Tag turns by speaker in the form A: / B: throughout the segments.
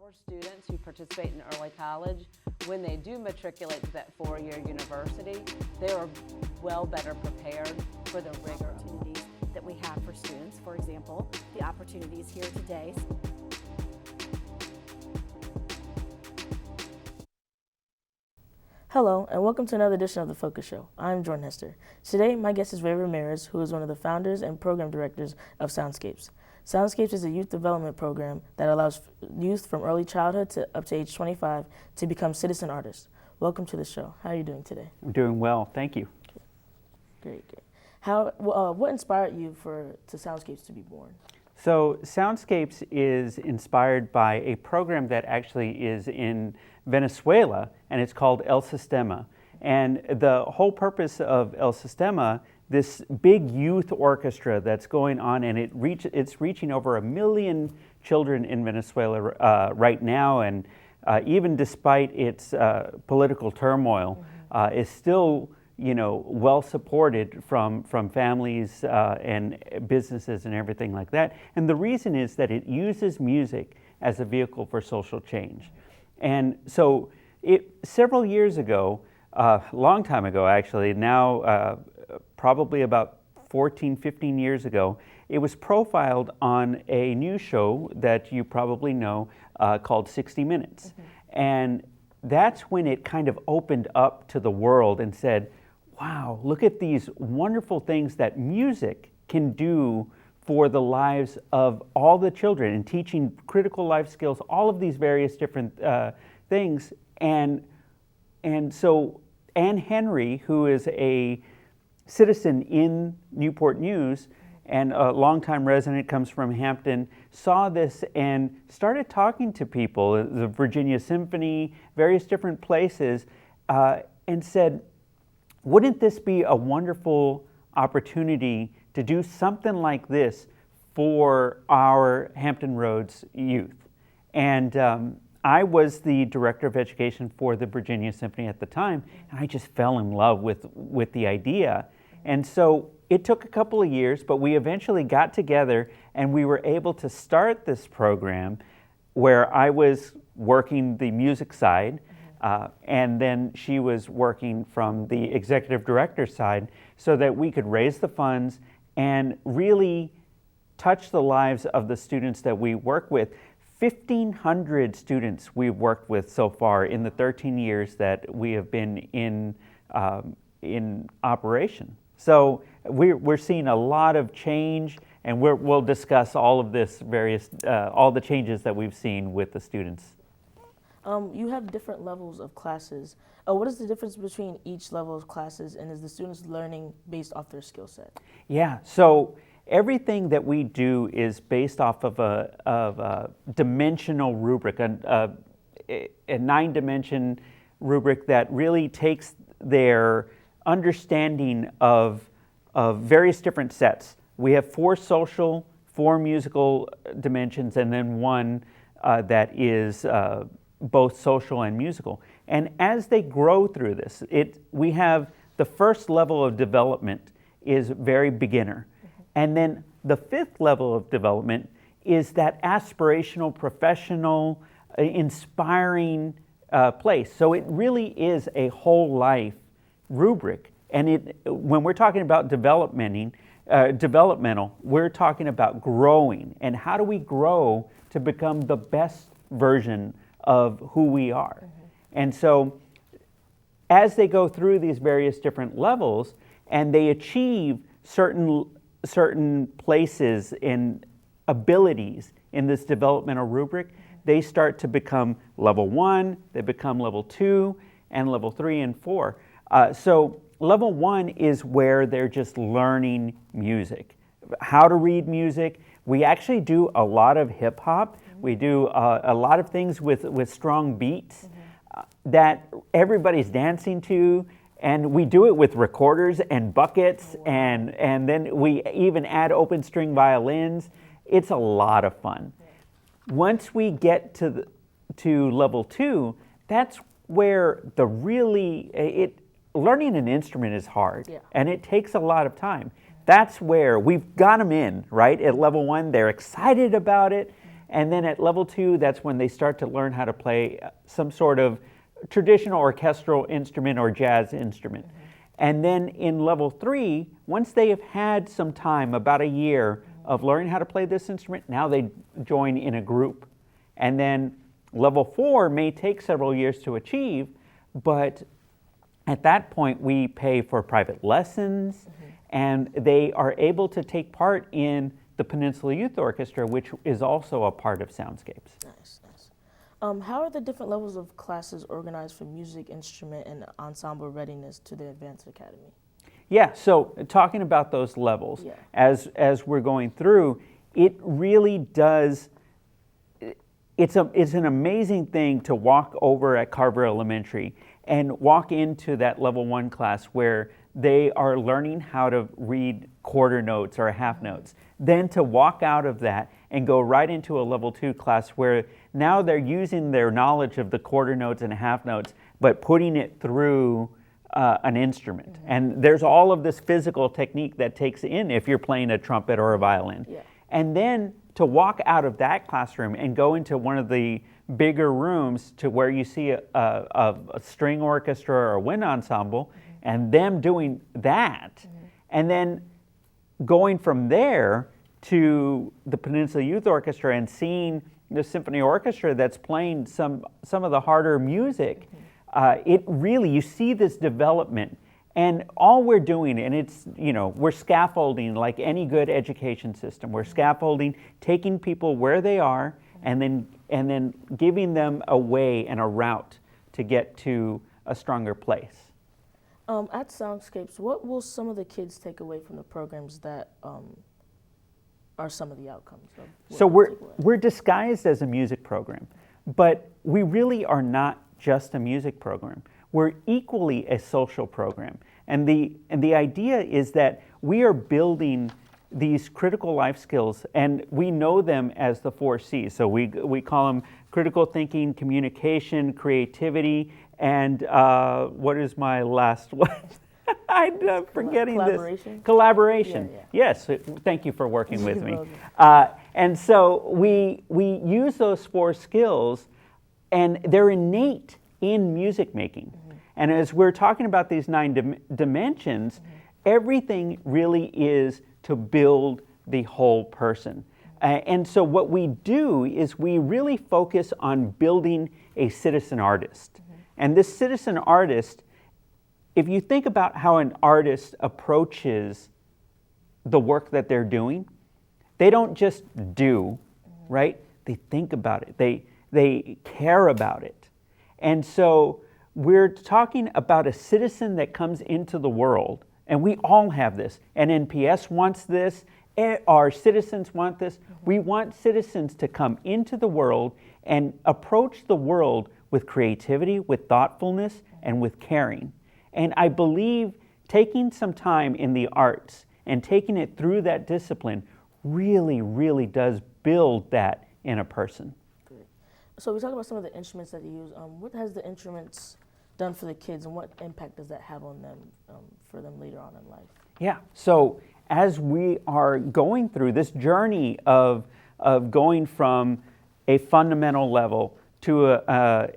A: Our students who participate in early college, when they do matriculate to that four-year university, they are well better prepared for the rigor.
B: Opportunities that we have for students, for example, the opportunities here today.
C: Hello, and welcome to another edition of the Focus Show. I'm Jordan Hester. Today, my guest is Ray Ramirez, who is one of the founders and program directors of Soundscapes. Soundscapes is a youth development program that allows youth from early childhood to up to age 25 to become citizen artists. Welcome to the show. How are you doing today?
D: I'm doing well, thank you.
C: Great. What inspired you to Soundscapes to be born?
D: So Soundscapes is inspired by a program that actually is in Venezuela, and it's called El Sistema. And the whole purpose of El Sistema, this big youth orchestra that's going on, and it's reaching over 1 million children in Venezuela right now, and even despite its political turmoil, is still well supported from families and businesses and everything like that. And the reason is that it uses music as a vehicle for social change. And so several years ago, a long time ago actually, now probably about 14, 15 years ago, it was profiled on a news show that you probably know called 60 Minutes. And that's when it kind of opened up to the world and said, wow, look at these wonderful things that music can do for the lives of all the children and teaching critical life skills, all of these various different things. And so Ann Henry, who is a citizen in Newport News and a longtime resident, comes from Hampton, saw this and started talking to people, the Virginia Symphony, various different places, and said, wouldn't this be a wonderful opportunity to do something like this for our Hampton Roads youth? And I was the director of education for the Virginia Symphony at the time, and I just fell in love with the idea. And so it took a couple of years, but we eventually got together and we were able to start this program where I was working the music side, and then she was working from the executive director side so that we could raise the funds and really touch the lives of the students that we work with. 1,500 students we've worked with so far in the 13 years that we have been in operation. So we're seeing a lot of change, and we'll discuss all of this all the changes that we've seen with the students.
C: You have different levels of classes. What is the difference between each level of classes, and is the students learning based off their skill set? Yeah,
D: so everything that we do is based off of a dimensional rubric, a 9-dimension rubric that really takes their understanding of various different sets. We have 4 social, 4 musical dimensions, and then 1 that is both social and musical. And as they grow through this, we have the first level of development is very beginner. And then the 5th level of development is that aspirational, professional, inspiring place. So it really is a whole life rubric. And when we're talking about developmental, we're talking about growing. And how do we grow to become the best version of who we are? And so as they go through these various different levels and they achieve certain places and abilities in this developmental rubric, they start to become level 1, they become level 2, and level 3 and 4. So level 1 is where they're just learning music, how to read music. We actually do a lot of hip hop. We do a lot of things with strong beats that everybody's dancing to. And we do it with recorders and buckets, and then we even add open string violins. It's a lot of fun. Once we get to level 2, that's where learning an instrument is hard, and it takes a lot of time. That's where we've got them in, right? At level 1, they're excited about it, And then at level 2, that's when they start to learn how to play some sort of traditional orchestral instrument or jazz instrument. And then in level 3, once they have had some time, about a year, of learning how to play this instrument, now they join in a group. And then level 4 may take several years to achieve, but at that point we pay for private lessons, and they are able to take part in the Peninsula Youth Orchestra, which is also a part of Soundscapes.
C: Nice, nice. How are the different levels of classes organized for music, instrument, and ensemble readiness to the Advanced Academy?
D: Yeah, so talking about those levels,
C: Yeah.
D: as we're going through, it really does, it's an amazing thing to walk over at Carver Elementary and walk into that level 1 class where they are learning how to read quarter notes or half notes. Then to walk out of that and go right into a level 2 class where now they're using their knowledge of the quarter notes and half notes, but putting it through an instrument. And there's all of this physical technique that takes in if you're playing a trumpet or a violin.
C: Yeah.
D: And then to walk out of that classroom and go into one of the bigger rooms to where you see a string orchestra or a wind ensemble, and them doing that, and then going from there to the Peninsula Youth Orchestra and seeing the symphony orchestra that's playing some of the harder music, it really, you see this development. And all we're doing, and it's, we're scaffolding like any good education system. We're scaffolding, taking people where they are, and then giving them a way and a route to get to a stronger place.
C: At Soundscapes, what will some of the kids take away from the programs that are some of the outcomes?
D: So we're disguised as a music program, but we really are not just a music program. We're equally a social program. And the idea is that we are building these critical life skills, and we know them as the 4 C's. So we call them critical thinking, communication, creativity, and what is my last one? I'm forgetting
C: Collaboration?
D: this. Collaboration.
C: Yeah.
D: Yes, thank you for working with me. And so we use those 4 skills, and they're innate in music making. And as we're talking about these 9 dimensions, everything really is to build the whole person. And so what we do is we really focus on building a citizen artist. And this citizen artist, if you think about how an artist approaches the work that they're doing, they don't just do, right? They think about it. They care about it. And so we're talking about a citizen that comes into the world, and we all have this. NNPS wants this. Our citizens want this. We want citizens to come into the world and approach the world with creativity, with thoughtfulness, and with caring. And I believe taking some time in the arts and taking it through that discipline really, really does build that in a person.
C: Great. So we talked about some of the instruments that you use. What has the instruments done for the kids, and what impact does that have on them for them later on in life?
D: Yeah, so as we are going through this journey of going from a fundamental level to a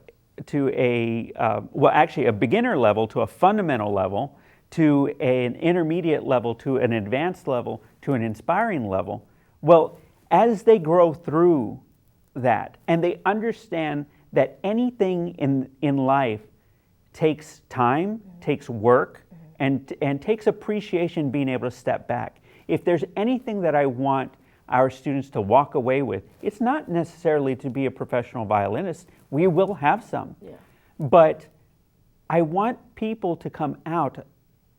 D: beginner level to a fundamental level to an intermediate level to an advanced level to an inspiring level, well, as they grow through that and they understand that anything in life takes time, takes work, and takes appreciation being able to step back. If there's anything that I want our students to walk away with, it's not necessarily to be a professional violinist. We will have some.
C: Yeah.
D: But I want people to come out,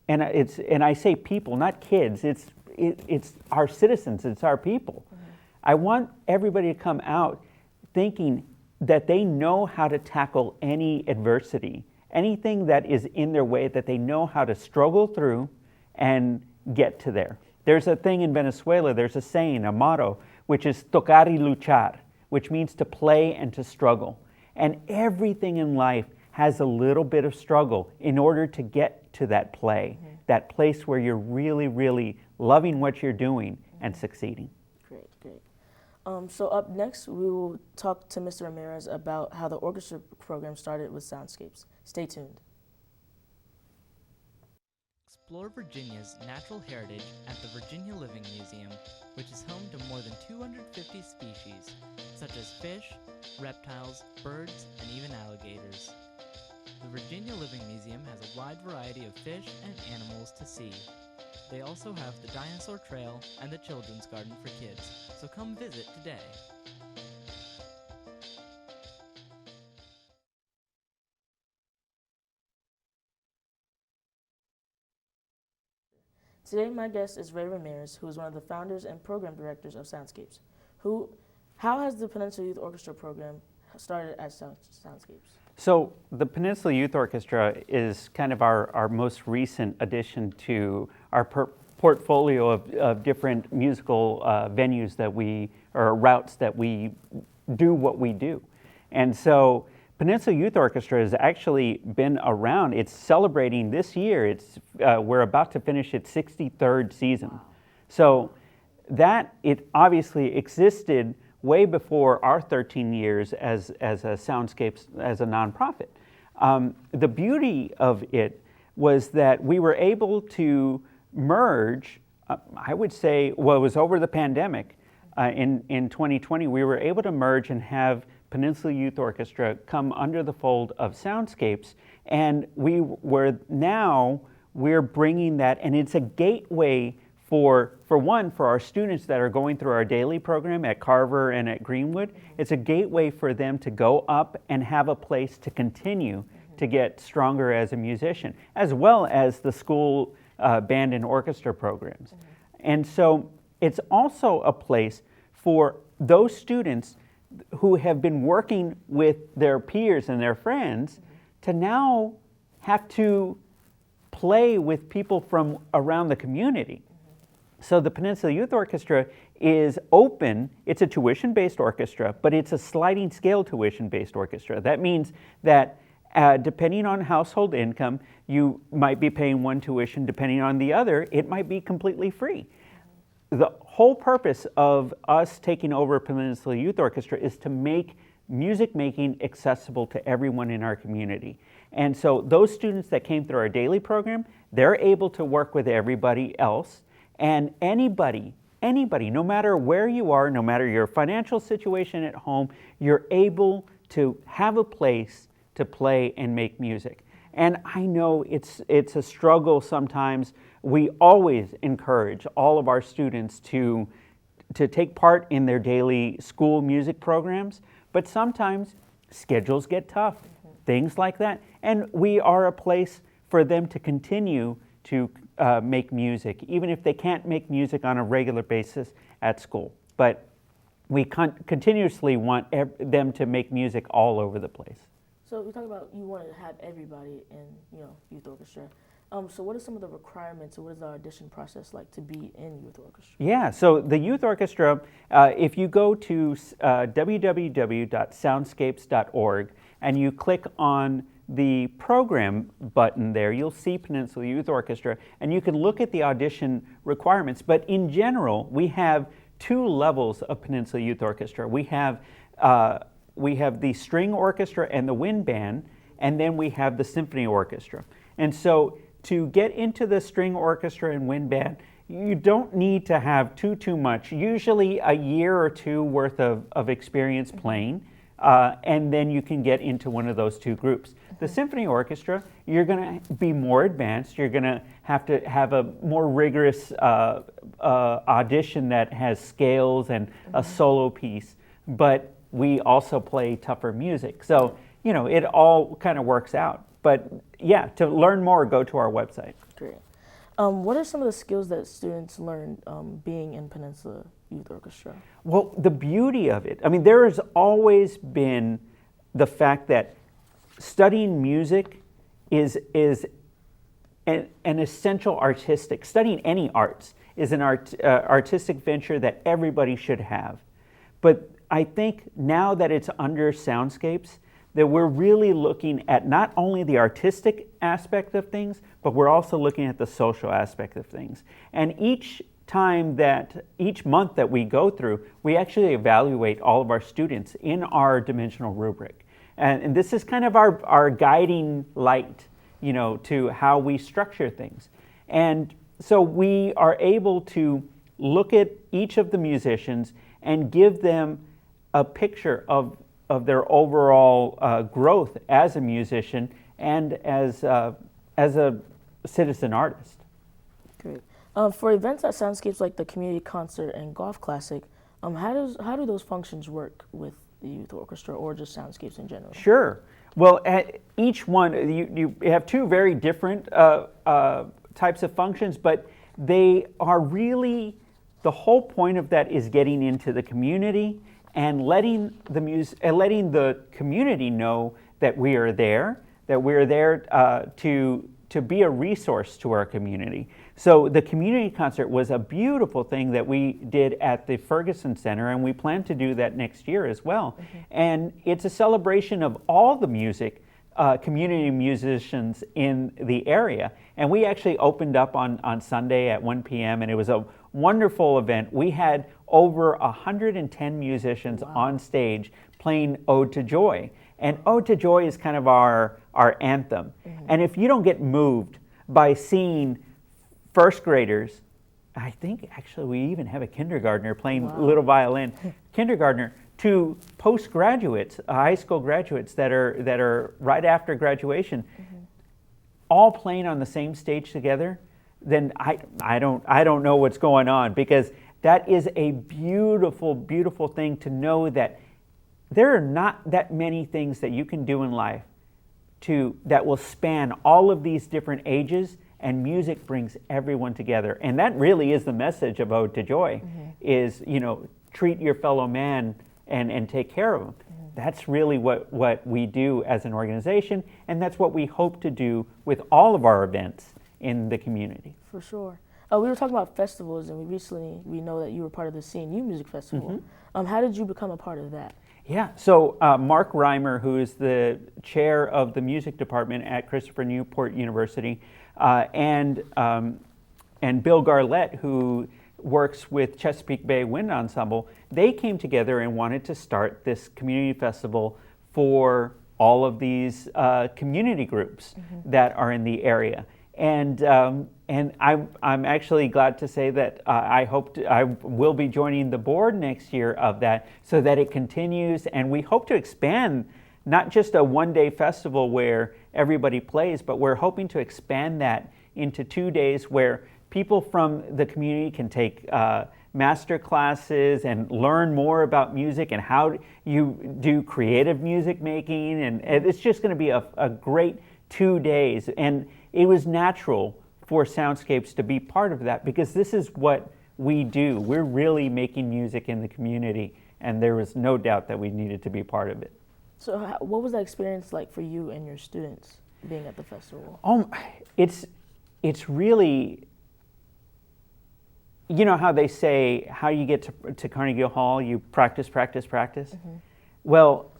D: and I say people, not kids, it's our citizens, it's our people. I want everybody to come out thinking that they know how to tackle any adversity, anything that is in their way, that they know how to struggle through and get to there. There's a thing in Venezuela, there's a saying, a motto, which is tocar y luchar, which means to play and to struggle. And everything in life has a little bit of struggle in order to get to that play, that place where you're really, really loving what you're doing and succeeding.
C: Great, great. So up next, we will talk to Mr. Ramirez about how the orchestra program started with Soundscapes. Stay tuned.
E: Explore Virginia's natural heritage at the Virginia Living Museum, which is home to more than 250 species, such as fish, reptiles, birds, and even alligators. The Virginia Living Museum has a wide variety of fish and animals to see. They also have the Dinosaur Trail and the Children's Garden for kids, so come visit today.
C: Today, my guest is Ray Ramirez, who is one of the founders and program directors of Soundscapes. How has the Peninsula Youth Orchestra program started at Soundscapes?
D: So the Peninsula Youth Orchestra is kind of our most recent addition to our portfolio of different musical venues or routes that we do what we do. And so Peninsula Youth Orchestra has actually been around. It's celebrating this year. We're about to finish its 63rd season. Wow. So that it obviously existed way before our 13 years as a Soundscapes, as a nonprofit. The beauty of it was that we were able to merge, I would say, well, it was over the pandemic. In 2020, we were able to merge and have Peninsula Youth Orchestra come under the fold of Soundscapes, and we're bringing that, and it's a gateway for our students that are going through our daily program at Carver and at Greenwood. It's a gateway for them to go up and have a place to continue to get stronger as a musician, as well as the school band and orchestra programs. And so it's also a place for those students who have been working with their peers and their friends to now have to play with people from around the community. So the Peninsula Youth Orchestra is open. It's a tuition-based orchestra, but it's a sliding scale tuition-based orchestra. That means that depending on household income, you might be paying one tuition. Depending on the other, it might be completely free. The whole purpose of us taking over Peninsula Youth Orchestra is to make music making accessible to everyone in our community. And so those students that came through our daily program, they're able to work with everybody else. And anybody, no matter where you are, no matter your financial situation at home, you're able to have a place to play and make music. And I know it's a struggle sometimes. We always encourage all of our students to take part in their daily school music programs, but sometimes schedules get tough, things like that. And we are a place for them to continue to make music, even if they can't make music on a regular basis at school. But we continuously want them to make music all over the place.
C: So we talk about you want to have everybody in youth orchestra. So what are some of the requirements, or what is the audition process like to be in youth orchestra?
D: Yeah, so the youth orchestra, if you go to www.soundscapes.org and you click on the program button there, you'll see Peninsula Youth Orchestra, and you can look at the audition requirements. But in general, we have two levels of Peninsula Youth Orchestra. We have the string orchestra and the wind band, and then we have the symphony orchestra. And so to get into the string orchestra and wind band, you don't need to have too much, usually a year or two worth of experience playing, and then you can get into one of those two groups. The symphony orchestra, you're going to be more advanced. You're going to have a more rigorous audition that has scales and a solo piece, but we also play tougher music. So, it all kind of works out. But yeah, to learn more, go to our website.
C: Great. What are some of the skills that students learn being in Peninsula Youth Orchestra?
D: Well, the beauty of it, there has always been the fact that studying music is an essential studying any arts is an artistic venture that everybody should have. But I think now that it's under Soundscapes, that we're really looking at not only the artistic aspect of things, but we're also looking at the social aspect of things. And each time that each month that we go through, we actually evaluate all of our students in our dimensional rubric. And this is kind of our guiding light, you know, to how we structure things. And so we are able to look at each of the musicians and give them a picture of their overall growth as a musician and as a citizen artist.
C: Great. For events at Soundscapes like the community concert and golf classic, how do those functions work with the youth orchestra or just Soundscapes in general?
D: Sure. Well, at each one, you have two very different types of functions, but they are really, the whole point of that is getting into the community and letting the community know that we are there, to be a resource to our community. So the community concert was a beautiful thing that we did at the Ferguson Center, and we plan to do that next year as well. Mm-hmm. And it's a celebration of all the music, community musicians in the area. And we actually opened up on Sunday at 1 p.m. and it was a wonderful event. We had over 110 musicians on stage playing Ode to Joy. And Ode to Joy is kind of our anthem. Mm-hmm. And if you don't get moved by seeing first graders, I think actually we even have a kindergartner playing little violin, kindergartner, to postgraduates, high school graduates that are right after graduation, all playing on the same stage together, then I don't know what's going on, because that is a beautiful, beautiful thing to know that there are not that many things that you can do in life that will span all of these different ages, and music brings everyone together. And that really is the message of Ode to Joy, is, you know, treat your fellow man and take care of them. That's really what we do as an organization, and that's what we hope to do with all of our events in the community.
C: For sure. We were talking about festivals, and we know that you were part of the Cnu Music Festival. How did you become a part of that?
D: Yeah, so Mark Reimer, who is the chair of the music department at Christopher Newport University, and Bill Garlett, who works with Chesapeake Bay Wind Ensemble, they came together and wanted to start this community festival for all of these community groups that are in the area. And I'm actually glad to say that I will be joining the board next year of that, so that it continues, and we hope to expand not just a one-day festival where everybody plays, but we're hoping to expand that into 2 days where people from the community can take master classes and learn more about music and how you do creative music making, and it's just going to be a great 2 days. And it was natural for Soundscapes to be part of that, because this is what we do. We're really making music in the community, and there was no doubt that we needed to be part of it.
C: So what was that experience like for you and your students being at the festival?
D: It's really, you know how they say, how you get to Carnegie Hall, you practice, practice, practice? Well,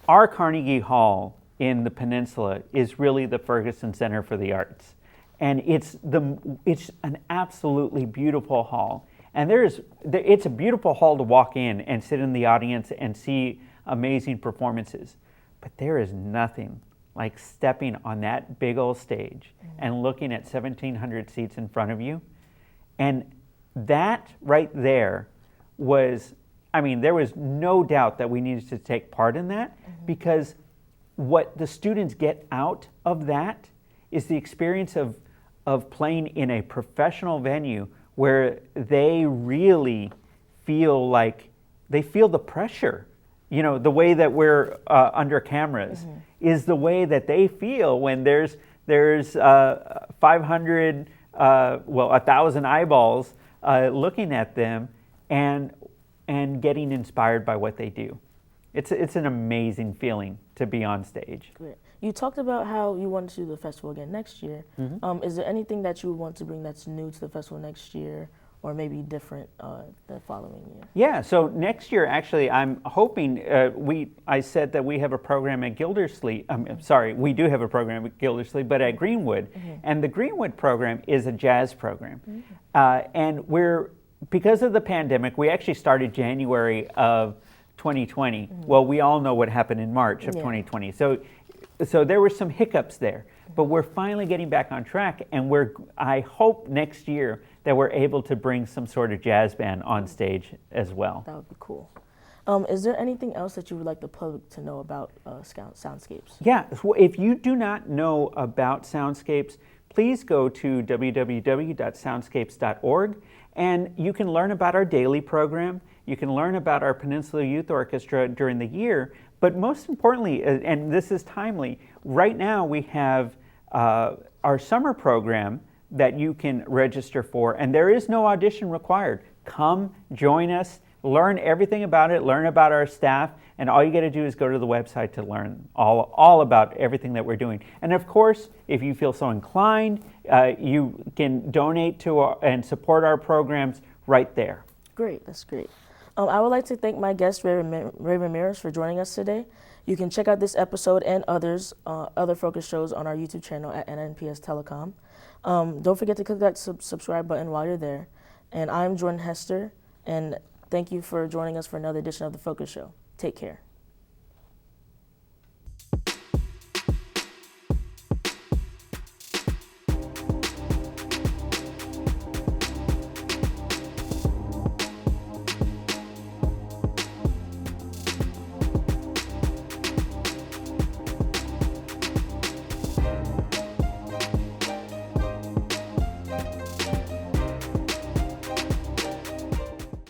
D: our Carnegie Hall in the Peninsula is really the Ferguson Center for the Arts. And it's an absolutely beautiful hall. And it's a beautiful hall to walk in and sit in the audience and see amazing performances. But there is nothing like stepping on that big old stage and looking at 1,700 seats in front of you. And that right there was, there was no doubt that we needed to take part in that, because what the students get out of that is the experience of playing in a professional venue where they really feel like they feel the pressure. You know, the way that we're under cameras is the way that they feel when there's 500, 1,000 eyeballs looking at them and getting inspired by what they do. It's an amazing feeling to be on stage.
C: Great. You talked about how you want to do the festival again next year. Is there anything that you would want to bring that's new to the festival next year, or maybe different the following year? Yeah,
D: so next year, actually, I'm hoping, I said that we have a program at Gildersleeve. We do have a program at Gildersleeve, but at Greenwood. And the Greenwood program is a jazz program. And we're because of the pandemic, we actually started January of 2020. Well, we all know what happened in March of 2020. So there were some hiccups there, but we're finally getting back on track, and I hope next year that we're able to bring some sort of jazz band on stage as well.
C: That would be cool. Is there anything else that you would like the public to know about Soundscapes?
D: Yeah, so if you do not know about Soundscapes, please go to www.soundscapes.org, and you can learn about our daily program. You can learn about our Peninsula Youth Orchestra during the year, but most importantly, and this is timely, right now we have our summer program that you can register for, and there is no audition required. Come, join us, learn everything about it, learn about our staff, and all you got to do is go to the website to learn all about everything that we're doing. And of course, if you feel so inclined, you can donate to and support our programs right there.
C: Great, that's great. I would like to thank my guest, Ray Ramirez, for joining us today. You can check out this episode and other Focus shows on our YouTube channel at NNPS Telecom. Don't forget to click that subscribe button while you're there. And I'm Jordan Hester, and thank you for joining us for another edition of the Focus Show. Take care.